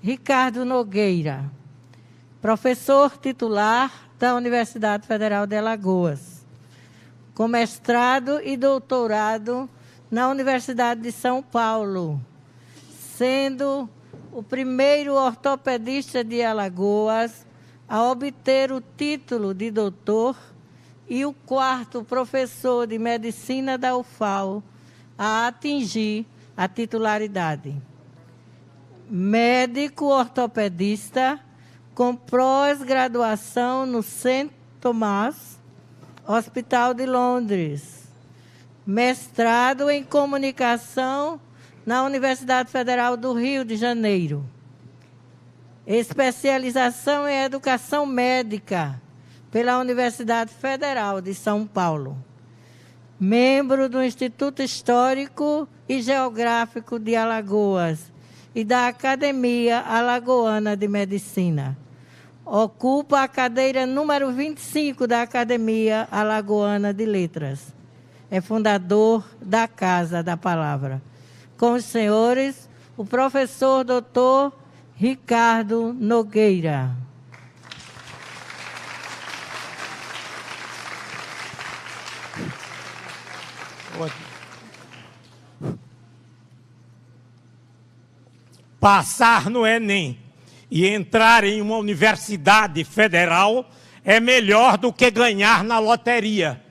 Ricardo Nogueira, professor titular da Universidade Federal de Alagoas, com mestrado e doutorado na Universidade de São Paulo, sendo o primeiro ortopedista de Alagoas a obter o título de doutor e o quarto professor de medicina da UFAL a atingir a titularidade. Médico ortopedista com pós-graduação no St. Thomas Hospital de Londres, mestrado em comunicação na Universidade Federal do Rio de Janeiro, especialização em educação médica pela Universidade Federal de São Paulo, membro do Instituto Histórico e Geográfico de Alagoas e da Academia Alagoana de Medicina. Ocupa a cadeira número 25 da Academia Alagoana de Letras. É fundador da Casa da Palavra. Com os senhores, o professor doutor Ricardo Nogueira. Passar no Enem e entrar em uma universidade federal é melhor do que ganhar na loteria.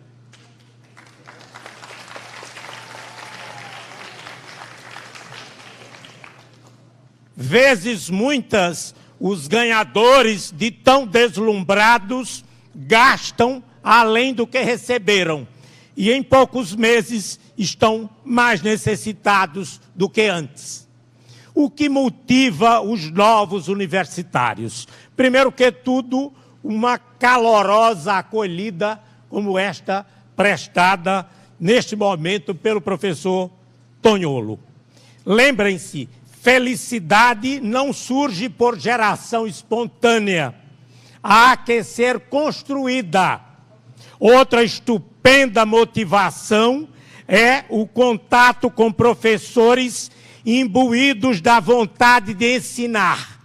Vezes muitas, os ganhadores de tão deslumbrados gastam além do que receberam e em poucos meses estão mais necessitados do que antes. O que motiva os novos universitários? Primeiro que tudo, uma calorosa acolhida como esta prestada neste momento pelo professor Tonholo. Lembrem-se, felicidade não surge por geração espontânea. Há que ser construída. Outra estupenda motivação é o contato com professores imbuídos da vontade de ensinar.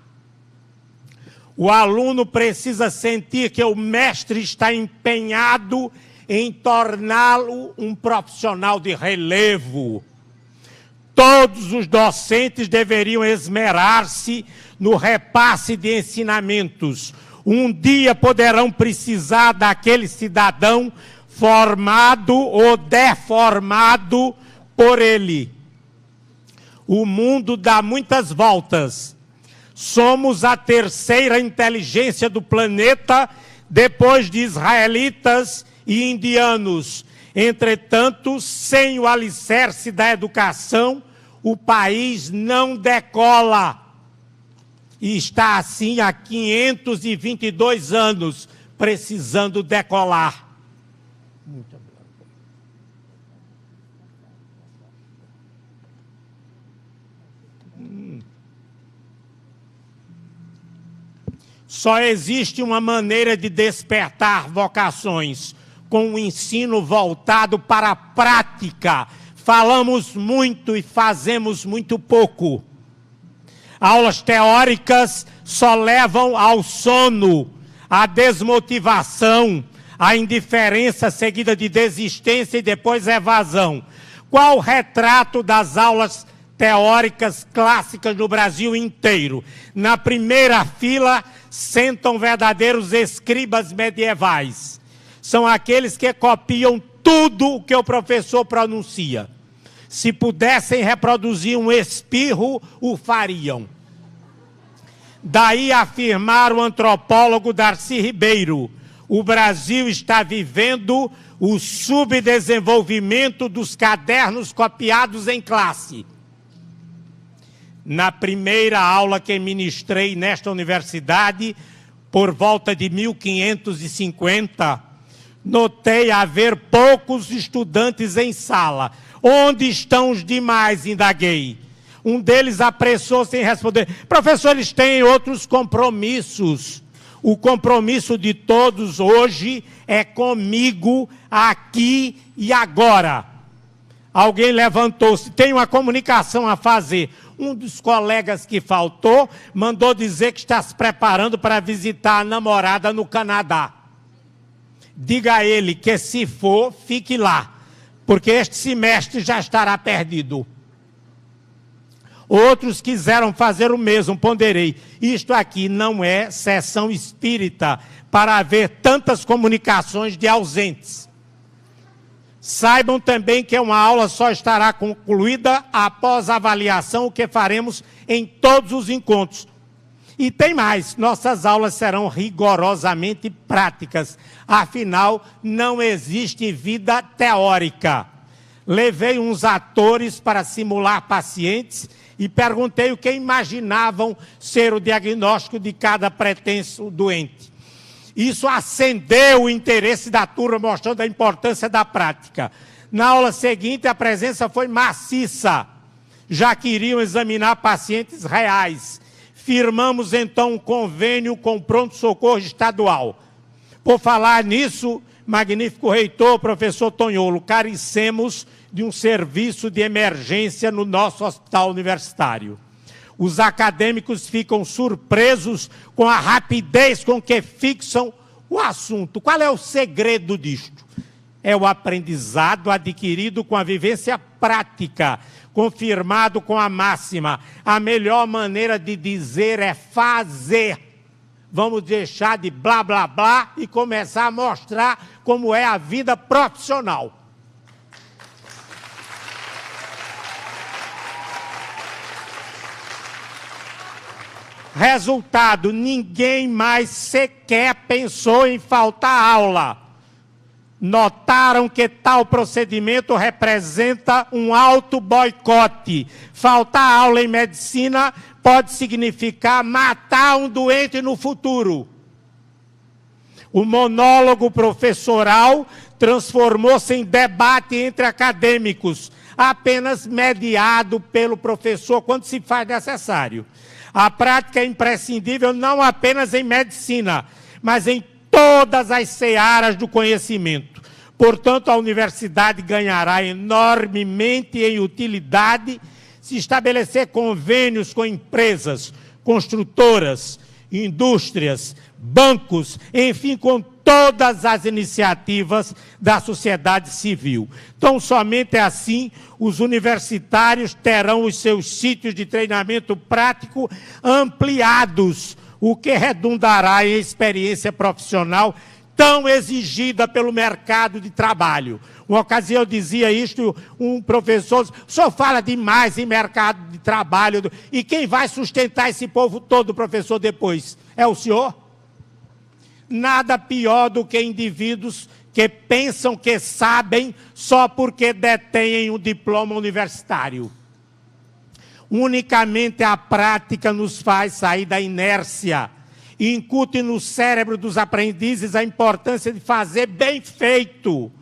O aluno precisa sentir que o mestre está empenhado em torná-lo um profissional de relevo. Todos os docentes deveriam esmerar-se no repasse de ensinamentos. Um dia poderão precisar daquele cidadão formado ou deformado por ele. O mundo dá muitas voltas. Somos a terceira inteligência do planeta, depois de israelitas e indianos. Entretanto, sem o alicerce da educação, o país não decola. E está assim há 522 anos, precisando decolar. Muito obrigado. Só existe uma maneira de despertar vocações, com o ensino voltado para a prática. Falamos muito e fazemos muito pouco. Aulas teóricas só levam ao sono, à desmotivação, à indiferença seguida de desistência e depois evasão. Qual o retrato das aulas teóricas clássicas no Brasil inteiro? Na primeira fila sentam verdadeiros escribas medievais. São aqueles que copiam tudo o que o professor pronuncia. Se pudessem reproduzir um espirro, o fariam. Daí afirmar o antropólogo Darcy Ribeiro: o Brasil está vivendo o subdesenvolvimento dos cadernos copiados em classe. Na primeira aula que ministrei nesta universidade, por volta de 1550, notei haver poucos estudantes em sala. Onde estão os demais? Indaguei. Um deles apressou-se em responder: professor, eles têm outros compromissos. O compromisso de todos hoje é comigo, aqui e agora. Alguém levantou-se: tem uma comunicação a fazer. Um dos colegas que faltou mandou dizer que está se preparando para visitar a namorada no Canadá. Diga a ele que, se for, fique lá, porque este semestre já estará perdido. Outros quiseram fazer o mesmo, ponderei. Isto aqui não é sessão espírita para haver tantas comunicações de ausentes. Saibam também que uma aula só estará concluída após a avaliação, o que faremos em todos os encontros. E tem mais, nossas aulas serão rigorosamente práticas. Afinal, não existe vida teórica. Levei uns atores para simular pacientes e perguntei o que imaginavam ser o diagnóstico de cada pretenso doente. Isso acendeu o interesse da turma, mostrando a importância da prática. Na aula seguinte, a presença foi maciça, já que iriam examinar pacientes reais. Firmamos, então, um convênio com o pronto-socorro estadual. Por falar nisso, magnífico reitor, professor Tonholo, carecemos de um serviço de emergência no nosso hospital universitário. Os acadêmicos ficam surpresos com a rapidez com que fixam o assunto. Qual é o segredo disto? É o aprendizado adquirido com a vivência prática, confirmado com a máxima. A melhor maneira de dizer é fazer. Vamos deixar de blá, blá, blá e começar a mostrar como é a vida profissional. Resultado, ninguém mais sequer pensou em faltar aula. Notaram que tal procedimento representa um alto boicote. Faltar aula em medicina pode significar matar um doente no futuro. O monólogo professoral transformou-se em debate entre acadêmicos, apenas mediado pelo professor quando se faz necessário. A prática é imprescindível não apenas em medicina, mas em todas as searas do conhecimento. Portanto, a universidade ganhará enormemente em utilidade se estabelecer convênios com empresas, construtoras, indústrias, bancos, enfim, com todas as iniciativas da sociedade civil. Então, somente assim, os universitários terão os seus sítios de treinamento prático ampliados, o que redundará em experiência profissional tão exigida pelo mercado de trabalho. Uma ocasião eu dizia isto, um professor disse: o senhor fala demais em mercado de trabalho, e quem vai sustentar esse povo todo, professor, depois? É o senhor? Nada pior do que indivíduos que pensam que sabem só porque detêm um diploma universitário. Unicamente a prática nos faz sair da inércia e incute no cérebro dos aprendizes a importância de fazer bem feito.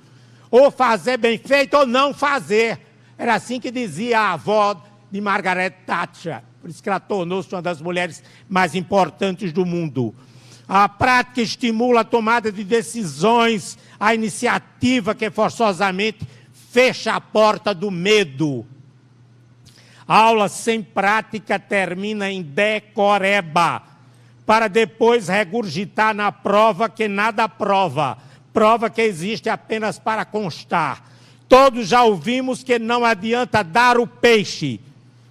Ou fazer bem feito ou não fazer. Era assim que dizia a avó de Margaret Thatcher. Por isso que ela tornou-se uma das mulheres mais importantes do mundo. A prática estimula a tomada de decisões, a iniciativa que forçosamente fecha a porta do medo. A aula sem prática termina em decoreba, para depois regurgitar na prova que nada prova, prova que existe apenas para constar. Todos já ouvimos que não adianta dar o peixe,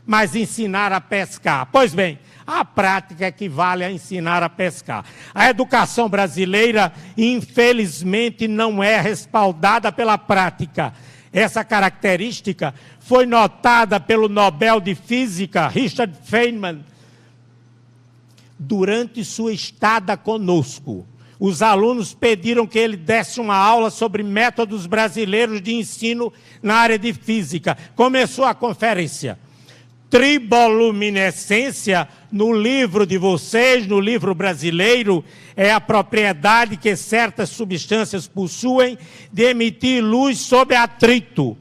mas ensinar a pescar. Pois bem, a prática equivale a ensinar a pescar. A educação brasileira, infelizmente, não é respaldada pela prática. Essa característica foi notada pelo Nobel de Física, Richard Feynman, durante sua estada conosco. Os alunos pediram que ele desse uma aula sobre métodos brasileiros de ensino na área de física. Começou a conferência. Triboluminescência, no livro de vocês, no livro brasileiro, é a propriedade que certas substâncias possuem de emitir luz sob atrito.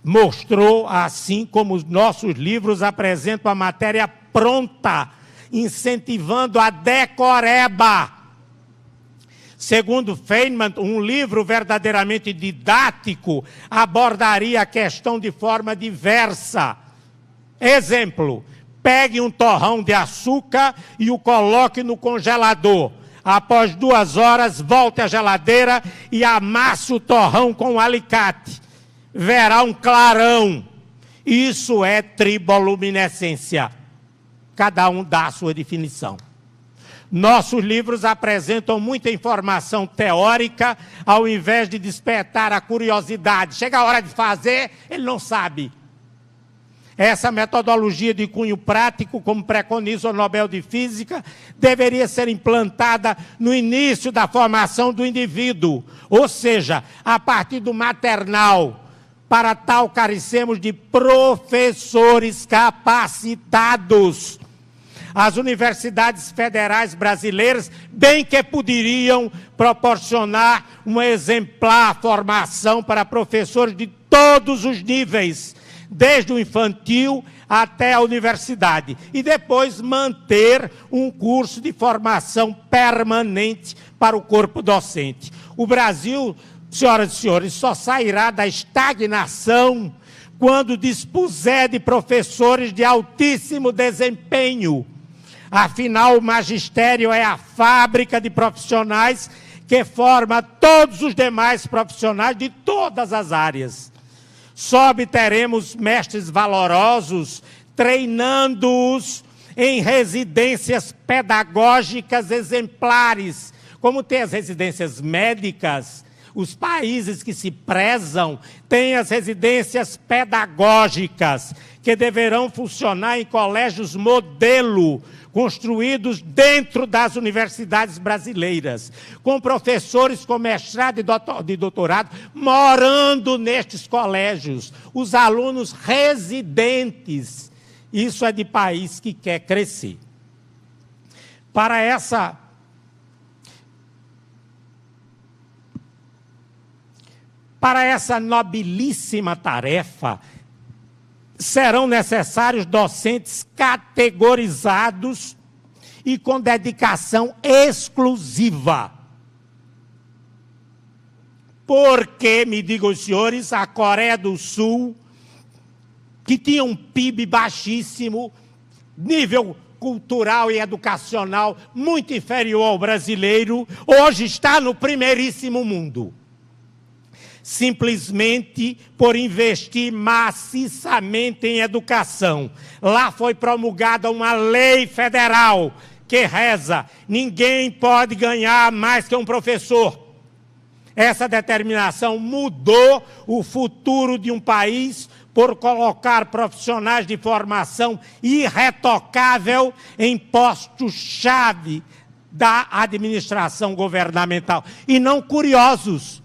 Mostrou, assim como os nossos livros apresentam a matéria pronta, incentivando a decoreba. Segundo Feynman, um livro verdadeiramente didático abordaria a questão de forma diversa. Exemplo, pegue um torrão de açúcar e o coloque no congelador. Após 2 horas, volte à geladeira e amasse o torrão com um alicate. Verá um clarão. Isso é triboluminescência. Cada um dá a sua definição. Nossos livros apresentam muita informação teórica, ao invés de despertar a curiosidade. Chega a hora de fazer, ele não sabe. Essa metodologia de cunho prático, como preconiza o Nobel de Física, deveria ser implantada no início da formação do indivíduo, ou seja, a partir do maternal. Para tal, carecemos de professores capacitados. As universidades federais brasileiras, bem que poderiam proporcionar uma exemplar formação para professores de todos os níveis, desde o infantil até a universidade, e depois manter um curso de formação permanente para o corpo docente. O Brasil, senhoras e senhores, só sairá da estagnação quando dispuser de professores de altíssimo desempenho. Afinal, o magistério é a fábrica de profissionais que forma todos os demais profissionais de todas as áreas. Só obteremos mestres valorosos treinando-os em residências pedagógicas exemplares, como tem as residências médicas. Os países que se prezam têm as residências pedagógicas, que deverão funcionar em colégios modelo, construídos dentro das universidades brasileiras, com professores com mestrado e doutorado morando nestes colégios, os alunos residentes. Isso é de país que quer crescer. Para essa nobilíssima tarefa, serão necessários docentes categorizados e com dedicação exclusiva. Porque, me digam os senhores, a Coreia do Sul, que tinha um PIB baixíssimo, nível cultural e educacional muito inferior ao brasileiro, hoje está no primeiríssimo mundo. Simplesmente por investir maciçamente em educação. Lá foi promulgada uma lei federal que reza: ninguém pode ganhar mais que um professor. Essa determinação mudou o futuro de um país por colocar profissionais de formação irretocável em postos-chave da administração governamental. E não curiosos.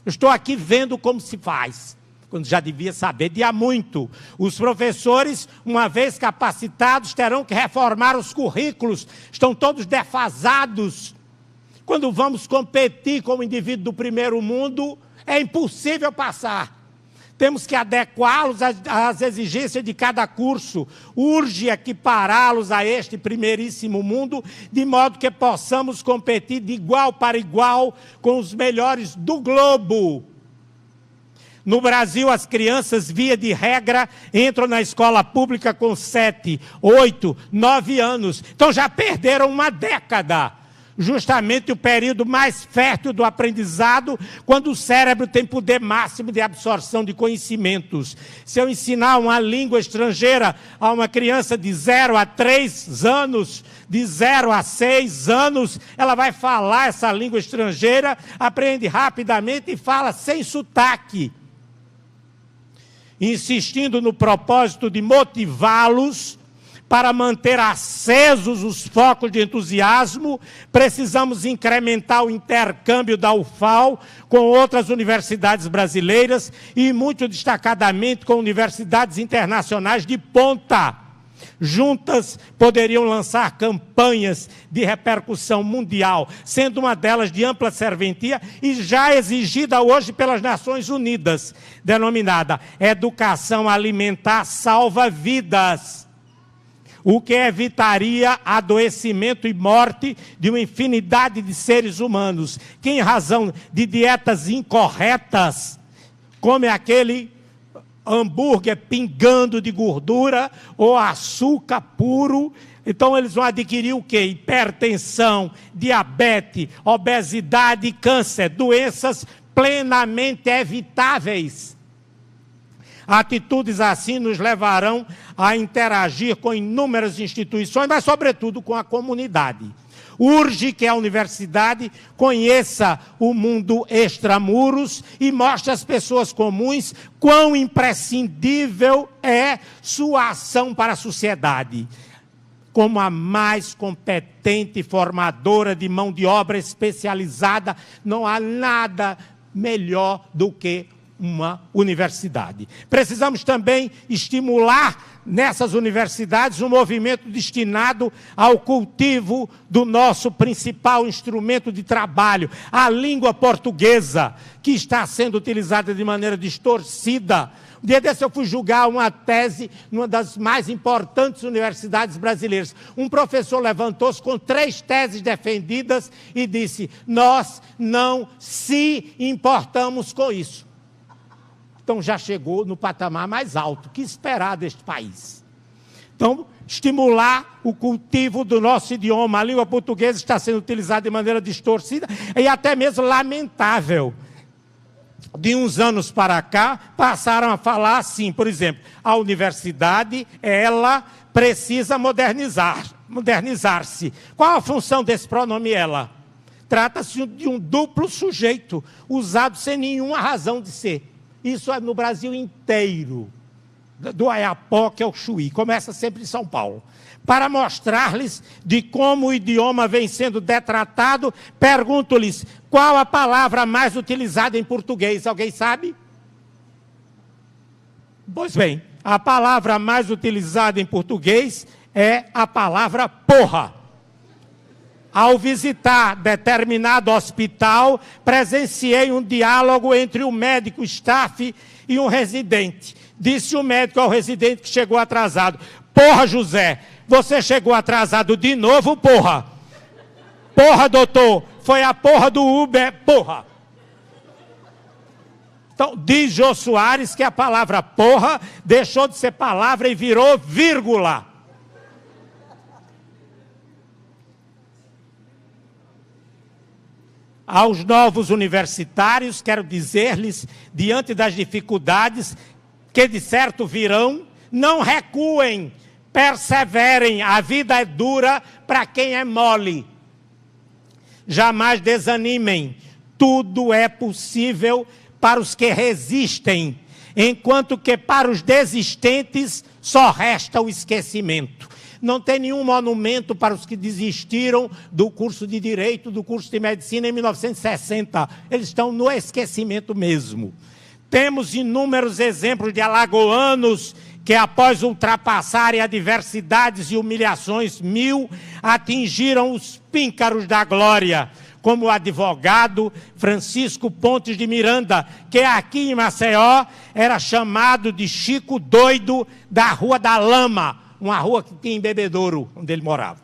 Estou aqui vendo como se faz, quando já devia saber de há muito. Os professores, uma vez capacitados, terão que reformar os currículos, estão todos defasados. Quando vamos competir com o indivíduo do primeiro mundo, é impossível passar. Temos que adequá-los às exigências de cada curso. Urge equipará-los a este primeiríssimo mundo, de modo que possamos competir de igual para igual com os melhores do globo. No Brasil, as crianças, via de regra, entram na escola pública com 7, 8, 9 anos. Então já perderam uma década. Justamente o período mais fértil do aprendizado, quando o cérebro tem poder máximo de absorção de conhecimentos. Se eu ensinar uma língua estrangeira a uma criança de 0 a 3 anos, de 0 a 6 anos, ela vai falar essa língua estrangeira, aprende rapidamente e fala sem sotaque. Insistindo no propósito de motivá-los, para manter acesos os focos de entusiasmo, precisamos incrementar o intercâmbio da UFAL com outras universidades brasileiras e, muito destacadamente, com universidades internacionais de ponta. Juntas, poderiam lançar campanhas de repercussão mundial, sendo uma delas de ampla serventia e já exigida hoje pelas Nações Unidas, denominada Educação Alimentar Salva Vidas, o que evitaria adoecimento e morte de uma infinidade de seres humanos, que em razão de dietas incorretas, come aquele hambúrguer pingando de gordura ou açúcar puro. Então eles vão adquirir o quê? Hipertensão, diabetes, obesidade e câncer, doenças plenamente evitáveis. Atitudes assim nos levarão a interagir com inúmeras instituições, mas sobretudo com a comunidade. Urge que a universidade conheça o mundo extramuros e mostre às pessoas comuns quão imprescindível é sua ação para a sociedade. Como a mais competente formadora de mão de obra especializada, não há nada melhor do que uma universidade. Precisamos também estimular nessas universidades um movimento destinado ao cultivo do nosso principal instrumento de trabalho, a língua portuguesa, que está sendo utilizada de maneira distorcida. Um dia desse eu fui julgar uma tese numa das mais importantes universidades brasileiras. Um professor levantou-se com 3 teses defendidas e disse: nós não se importamos com isso. Então já chegou no patamar mais alto. Que esperar deste país? Então, estimular o cultivo do nosso idioma. A língua portuguesa está sendo utilizada de maneira distorcida e até mesmo lamentável. De uns anos para cá, passaram a falar assim, por exemplo, a universidade, ela precisa modernizar-se. Qual a função desse pronome ela? Trata-se de um duplo sujeito, usado sem nenhuma razão de ser. Isso é no Brasil inteiro, do Oiapoque ao Chuí, começa sempre em São Paulo. Para mostrar-lhes de como o idioma vem sendo detratado, pergunto-lhes qual a palavra mais utilizada em português. Alguém sabe? Pois bem, a palavra mais utilizada em português é a palavra porra. Ao visitar determinado hospital, presenciei um diálogo entre um médico staff e um residente. Disse o médico ao residente que chegou atrasado: porra, José, você chegou atrasado de novo, porra. Porra, doutor, foi a porra do Uber, porra. Então, diz Jô Soares que a palavra porra deixou de ser palavra e virou vírgula. Aos novos universitários, quero dizer-lhes, diante das dificuldades que de certo virão, não recuem, perseverem, a vida é dura para quem é mole. Jamais desanimem, tudo é possível para os que resistem, enquanto que para os desistentes só resta o esquecimento. Não tem nenhum monumento para os que desistiram do curso de Direito, do curso de Medicina em 1960. Eles estão no esquecimento mesmo. Temos inúmeros exemplos de alagoanos que, após ultrapassarem adversidades e humilhações mil, atingiram os píncaros da glória, como o advogado Francisco Pontes de Miranda, que aqui em Maceió era chamado de Chico Doido da Rua da Lama, uma rua que tinha em Bebedouro, onde ele morava.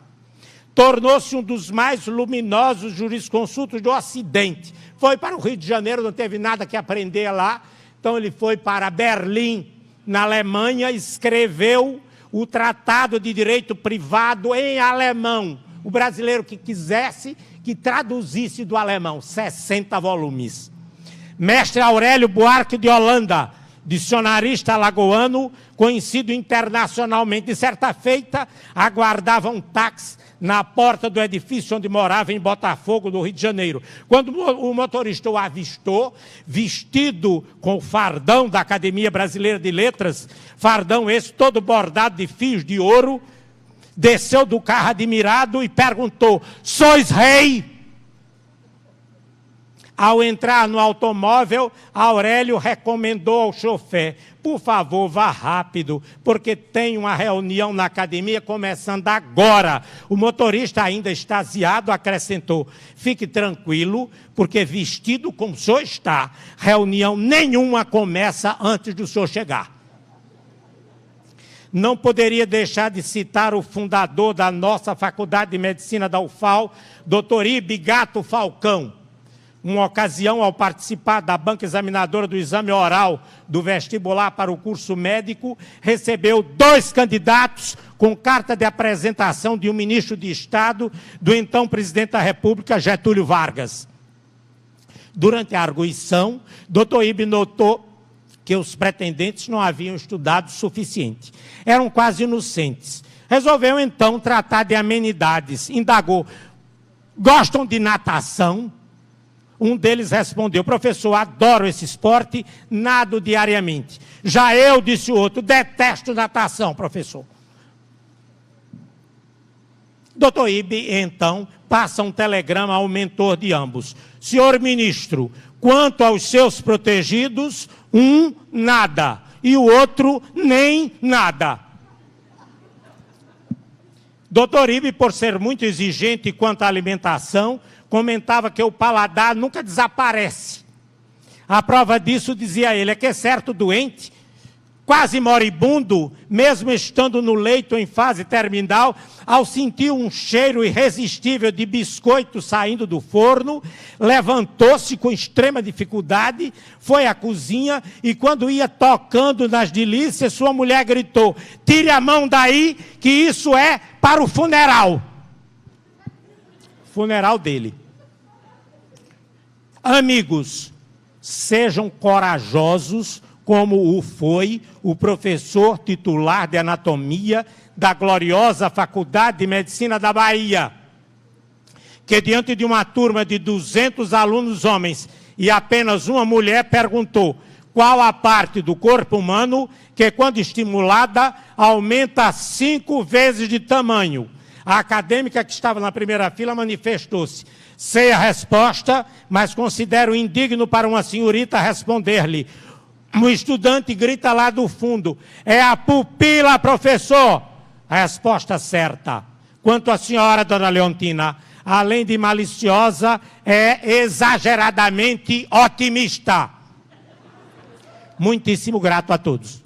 Tornou-se um dos mais luminosos jurisconsultos do Ocidente. Foi para o Rio de Janeiro, não teve nada que aprender lá. Então ele foi para Berlim, na Alemanha, escreveu o Tratado de Direito Privado em alemão. O brasileiro que quisesse, que traduzisse do alemão, 60 volumes. Mestre Aurélio Buarque de Holanda, dicionarista alagoano, conhecido internacionalmente. De certa feita, aguardava um táxi na porta do edifício onde morava, em Botafogo, no Rio de Janeiro. Quando o motorista o avistou, vestido com o fardão da Academia Brasileira de Letras, fardão esse todo bordado de fios de ouro, desceu do carro admirado e perguntou: sois rei? Ao entrar no automóvel, Aurélio recomendou ao chofer: por favor, vá rápido, porque tem uma reunião na academia começando agora. O motorista, ainda extasiado, acrescentou: fique tranquilo, porque vestido como o senhor está, reunião nenhuma começa antes do senhor chegar. Não poderia deixar de citar o fundador da nossa Faculdade de Medicina da UFAL, Dr. Ibigato Falcão. uma ocasião, ao participar da banca examinadora do exame oral do vestibular para o curso médico, recebeu 2 candidatos com carta de apresentação de um ministro de Estado do então presidente da República, Getúlio Vargas. Durante a arguição, Dr. Ibe notou que os pretendentes não haviam estudado o suficiente. Eram quase inocentes. Resolveu, então, tratar de amenidades. Indagou: gostam de natação? Um deles respondeu: professor, adoro esse esporte, nado diariamente. Já eu, disse o outro, detesto natação, professor. Dr. Ibe, então, passa um telegrama ao mentor de ambos: senhor ministro, quanto aos seus protegidos, um, nada, e o outro, nem nada. Dr. Ibe, por ser muito exigente quanto à alimentação, comentava que o paladar nunca desaparece. A prova disso, dizia ele, é que certo doente, quase moribundo, mesmo estando no leito em fase terminal, ao sentir um cheiro irresistível de biscoito saindo do forno, levantou-se com extrema dificuldade, foi à cozinha e quando ia tocando nas delícias, sua mulher gritou: tire a mão daí, que isso é para o funeral. Funeral dele. Amigos, sejam corajosos, como o foi o professor titular de anatomia da gloriosa Faculdade de Medicina da Bahia, que diante de uma turma de 200 alunos homens e apenas uma mulher perguntou: qual a parte do corpo humano que, quando estimulada, aumenta 5 vezes de tamanho? A acadêmica que estava na primeira fila manifestou-se: sei a resposta, mas considero indigno para uma senhorita responder-lhe. O estudante grita lá do fundo: é a pupila, professor! A resposta certa. Quanto à senhora, dona Leontina, além de maliciosa, é exageradamente otimista. Muitíssimo grato a todos.